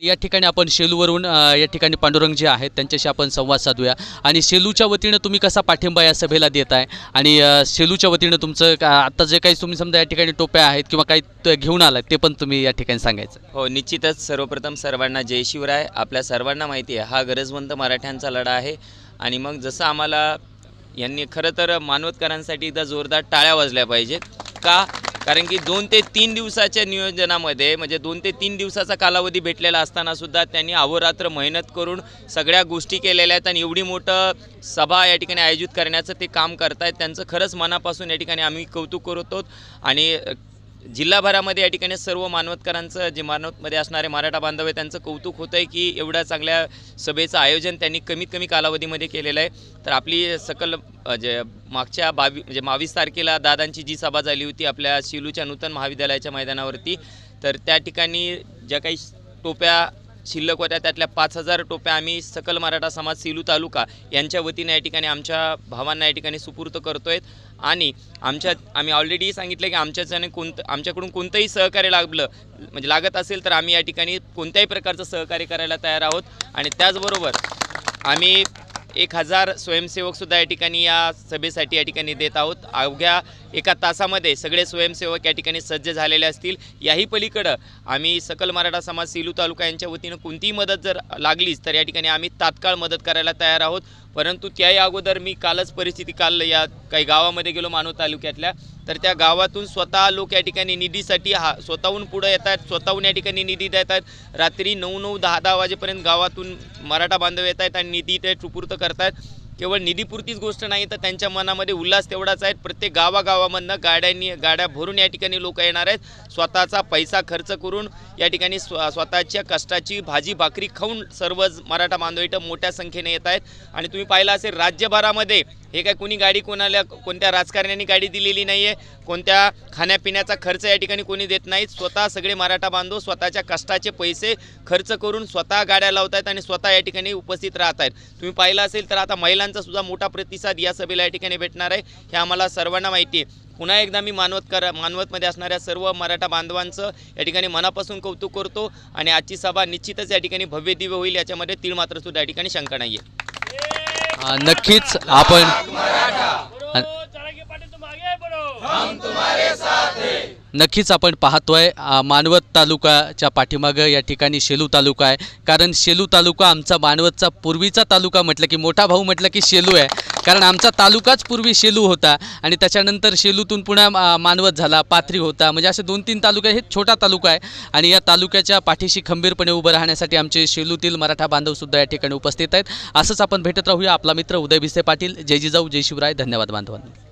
या ठिकाणी आपण शेलूवरून या ठिकाणी पांडुरंग जे आहेत त्यांच्याशी आपण संवाद साधूया आणि शेलूच्या वतीनं तुम्ही कसा पाठिंबा या सभेला देत आहे आणि शेलूच्या वतीनं तुमचं आता जे काही तुम्ही समजा या ठिकाणी टोप्या आहेत किंवा काही घेऊन आलात ते पण तुम्ही या ठिकाणी सांगायचं. हो, निश्चितच सर्वप्रथम सर्वांना जय शिवराय. आपल्या सर्वांना माहिती आहे हा गरजवंत मराठ्यांचा लढा आहे आणि मग जसं आम्हाला यांनी खरं तर मानवतकरांसाठी एकदा जोरदार टाळ्या वाजल्या पाहिजेत. का? कारण की 2 ते 3 दिवसाच्या नियोजनामध्ये म्हणजे 2 ते 3 दिवसाचा कालावधी भेटलेला असतानासुद्धा त्यांनी अहोरात्र मेहनत करून सगळ्या गोष्टी केलेल्या आहेत आणि एवढी मोठं सभा या ठिकाणी आयोजित करण्याचं ते काम करतायत. त्यांचं खरंच मनापासून या ठिकाणी आम्ही कौतुक करतो आणि जिल्हाभरामध्ये या ठिकाणी सर्व मानवतकरांचं जे मानवतमध्ये असणारे मराठा बांधव आहे त्यांचं कौतुक होतं आहे की एवढ्या चांगल्या सभेचं आयोजन त्यांनी कमीत कमी कालावधीमध्ये केलेलं आहे. तर आपली सकल जे मागच्या 22 तारखेला दादांची जी सभा झाली होती आपल्या शेलूच्या नूतन महाविद्यालयाच्या मैदानावरती, तर त्या ठिकाणी ज्या काही टोप्या शिल्लक होत्या त्यातल्या 5000 टोप्या आम्ही सकल मराठा समाज सेलू तालुका यांच्या वतीने या ठिकाणी आमच्या भावांना या ठिकाणी सुपूर्द करतो आहेत. आणि आम्ही ऑलरेडी सांगितलं की आमच्याकडून कोणतंही सहकार्य लागत असेल तर आम्ही या ठिकाणी कोणत्याही प्रकारचं सहकार्य करायला तयार आहोत. आणि त्याचबरोबर आम्ही 1000 स्वयंसेवकसुद्धा या ठिकाणी या सभेसाठी या ठिकाणी देत आहोत. अवघ्या 1 तासामध्ये सगळे स्वयंसेवक या ठिकाणी सज्ज झालेले असतील. याही पलीकडं आम्ही सकल मराठा समाज सेलू तालुका यांच्या वतीनं कोणतीही मदत जर लागलीच तर या ठिकाणी आम्ही तात्काळ मदत करायला तयार आहोत. परंतु त्याही अगोदर मी काल या काही गावामध्ये गेलो मानव तालुक्यातल्या, तर त्या गावातून स्वतः लोक या ठिकाणी निधीसाठी स्वतःहून पुढे येत आहेत, स्वतःहून या ठिकाणी निधी देत आहेत. रात्री 9-9, 10-10 वाजेपर्यंत गावातून मराठा बांधव येत आहेत आणि निधी ते सुपूर्द करत आहेत. केवळ निधीपुरतीच गोष्ट नाही तर त्यांच्या मनामध्ये उल्हास तेवढाच आहे. प्रत्येक गावागावामधनं गाड्या भरून या ठिकाणी लोक येणार आहेत. स्वतःचा पैसा खर्च करून या ठिकाणी स्वतःच्या कष्टाची भाजी भाकरी खाऊन सर्व मराठा बांधव इथं मोठ्या संख्येने येत आहेत. आणि तुम्ही पाहिलं असेल राज्यभरामध्ये हे काय कोणी गाडी कोणत्या राजकारण्यांनी गाडी दिलेली नाही आहे, कोणत्या खाण्यापिण्याचा खर्च या ठिकाणी कोणी देत नाहीत. स्वतः सगळे मराठा बांधव स्वतःच्या कष्टाचे पैसे खर्च करून स्वतः गाड्या लावत आहेत आणि स्वतः या ठिकाणी उपस्थित राहत आहेत. तुम्ही पाहिलं असेल तर आता महिलांचा सुद्धा मोठा प्रतिसाद या सभेला या ठिकाणी भेटणार आहे हे आम्हाला सर्वांना माहिती आहे. पुन्हा एकदा मी मानवतमध्ये असणाऱ्या सर्व मराठा बांधवांचं या ठिकाणी मनापासून कौतुक करतो आणि आजची सभा निश्चितच या ठिकाणी भव्य दिव्य होईल याच्यामध्ये तीळ मात्र सुद्धा या ठिकाणी शंका नाही आहे. नक्कीच आपण नक्कीच आपण पाहतोय मानवत तालुकाच्या पाठीमागं या ठिकाणी शेलू तालुका आहे. कारण शेलू तालुका आमचा मानवतचा पूर्वीचा तालुका म्हटलं की मोठा भाऊ म्हटलं की शेलू आहे. कारण आमचा तालुकाच पूर्वी शेलू होता आणि त्याच्यानंतर शेलूतून पुन्हा मानवत झाला, पाथरी होता, म्हणजे असे 2-3 तालुका. हे छोटा तालुका आहे आणि या तालुक्याच्या पाठीशी खंबीरपणे उभं राहण्यासाठी आमचे शेलूतील मराठा बांधवसुद्धा या ठिकाणी उपस्थित आहेत. असंच आपण भेटत राहूया. आपला मित्र उदय भिसे पाटील. जय जिजाऊ, जय शिवराय. धन्यवाद बांधवांनो.